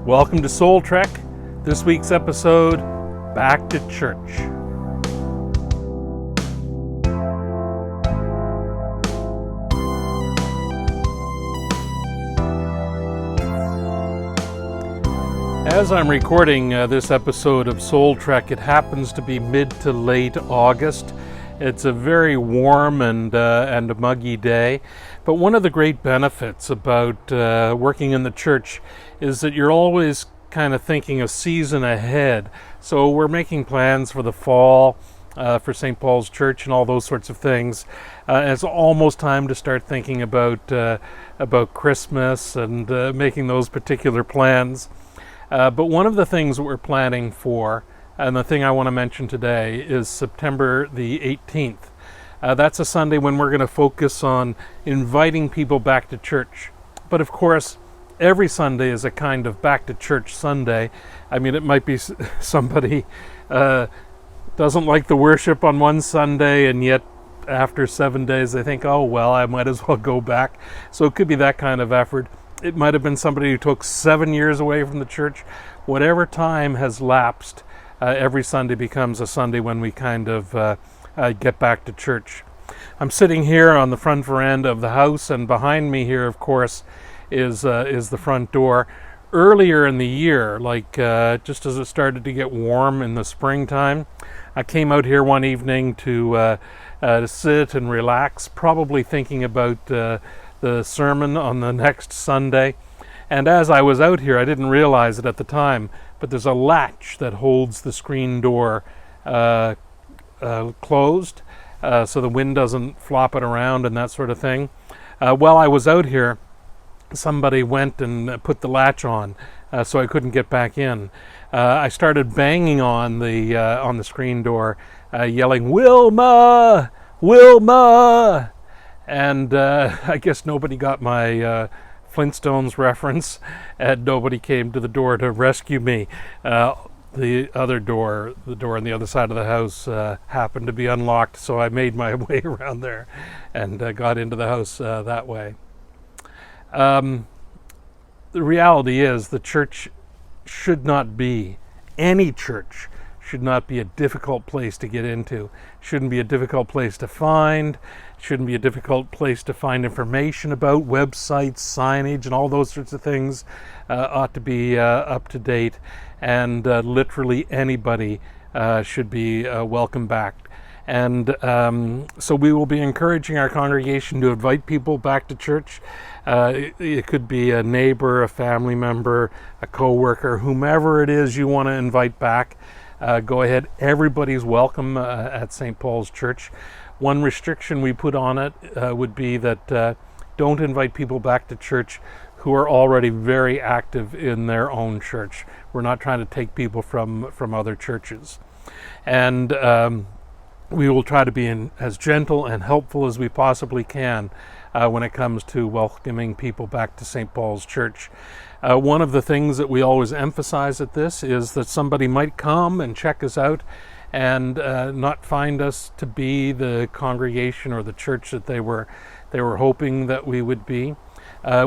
Welcome to Soul Trek. This week's episode, Back to Church. As I'm recording this episode of Soul Trek, it happens to be mid to late August. It's a very warm and muggy day, but one of the great benefits about working in the church is that you're always kind of thinking a season ahead. So we're making plans for the fall, for St. Paul's Church and all those sorts of things. It's almost time to start thinking about Christmas and making those particular plans. But one of the things that we're planning for, and the thing I want to mention today, is September the 18th. That's a Sunday when we're going to focus on inviting people back to church. But of course, every Sunday is a kind of back to church Sunday. I mean, it might be somebody doesn't like the worship on one Sunday, and yet after 7 days they think, oh, well, I might as well go back. So it could be that kind of effort. It might have been somebody who took 7 years away from the church. Whatever time has lapsed, every Sunday becomes a Sunday when we kind of get back to church. I'm sitting here on the front veranda of the house, and behind me here, of course, is the front door. Earlier in the year, just as it started to get warm in the springtime, I came out here one evening to sit and relax, probably thinking about the sermon on the next Sunday. And as I was out here, I didn't realize it at the time, but there's a latch that holds the screen door closed, so the wind doesn't flop it around and that sort of thing. While I was out here, somebody went and put the latch on, so I couldn't get back in. I started banging on the screen door, yelling, "Wilma! Wilma!" And I guess nobody got my Flintstones reference, and nobody came to the door to rescue me. The door on the other side of the house happened to be unlocked, so I made my way around there and got into the house that way. The reality is the church should not be, any church should not be a difficult place to get into. Shouldn't be a difficult place to find. Shouldn't be a difficult place to find information about. Websites, signage, and all those sorts of things ought to be up to date. And literally anybody should be welcome back. And so we will be encouraging our congregation to invite people back to church. It could be a neighbor, a family member, a co-worker, whomever it is you want to invite back. Go ahead. Everybody's welcome at St. Paul's Church. One restriction we put on it would be that don't invite people back to church who are already very active in their own church. We're not trying to take people from other churches. And we will try to be as gentle and helpful as we possibly can when it comes to welcoming people back to St. Paul's Church. One of the things that we always emphasize at this is that somebody might come and check us out and not find us to be the congregation or the church that they were hoping that we would be.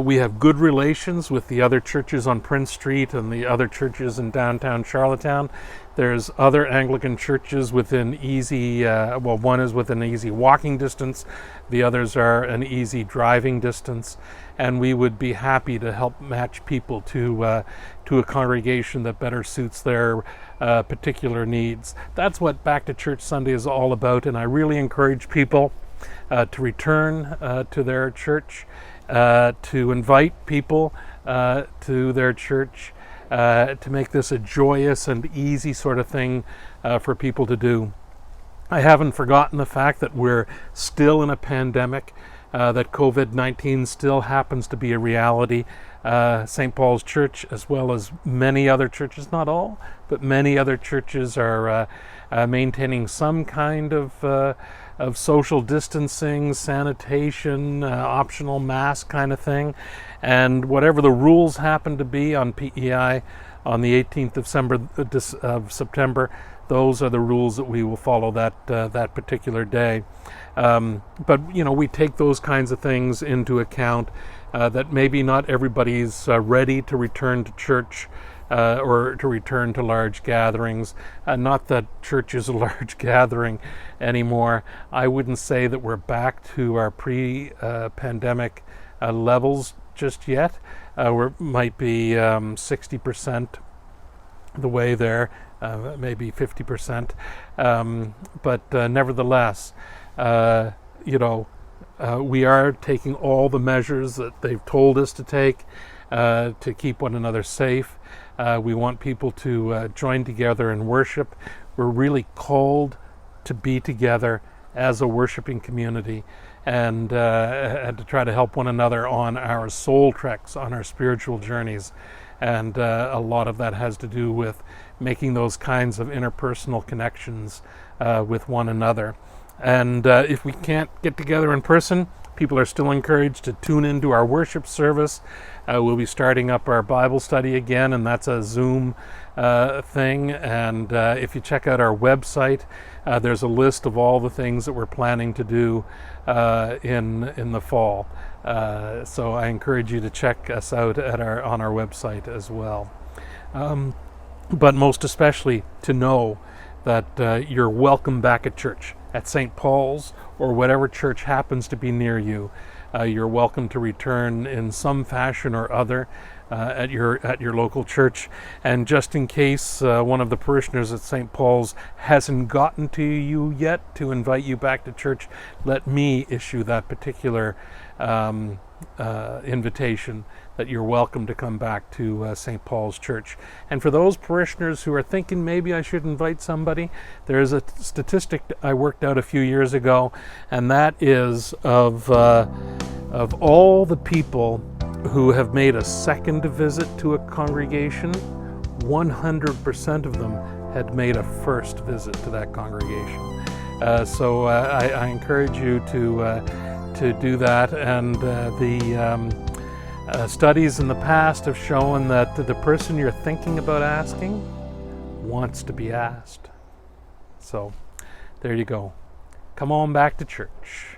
We have good relations with the other churches on Prince Street and the other churches in downtown Charlottetown. There's other Anglican churches within easy, one is within easy walking distance, the others are an easy driving distance, and we would be happy to help match people to a congregation that better suits their particular needs. That's what Back to Church Sunday is all about, and I really encourage people to return to their church, to invite people to their church, to make this a joyous and easy sort of thing for people to do. I haven't forgotten the fact that we're still in a pandemic, that COVID-19 still happens to be a reality. St. Paul's Church, as well as many other churches, not all, but many other churches are maintaining some kind of social distancing, sanitation, optional mask kind of thing. And whatever the rules happen to be on PEI on the 18th of September, those are the rules that we will follow that particular day. But we take those kinds of things into account that maybe not everybody's ready to return to church or to return to large gatherings. Not that church is a large gathering anymore. I wouldn't say that we're back to our pre-pandemic levels just yet. We might be 60% the way there, maybe 50%. But nevertheless, we are taking all the measures that they've told us to take to keep one another safe. We want people to join together in worship. We're really called to be together as a worshiping community and to try to help one another on our soul treks, on our spiritual journeys. And a lot of that has to do with making those kinds of interpersonal connections with one another. And if we can't get together in person, people are still encouraged to tune into our worship service. We'll be starting up our Bible study again, and that's a Zoom thing. And if you check out our website, there's a list of all the things that we're planning to do in the fall. So I encourage you to check us out on our website as well. But most especially to know that you're welcome back at church, at St. Paul's or whatever church happens to be near you. You're welcome to return in some fashion or other at your local church. And just in case one of the parishioners at St. Paul's hasn't gotten to you yet to invite you back to church, let me issue that particular invitation that you're welcome to come back to St. Paul's Church. And for those parishioners who are thinking maybe I should invite somebody, there's a statistic I worked out a few years ago, and that is of all the people who have made a second visit to a congregation, 100% of them had made a first visit to that congregation. So I encourage you to do that, and the studies in the past have shown that the person you're thinking about asking wants to be asked. So there you go. Come on back to church.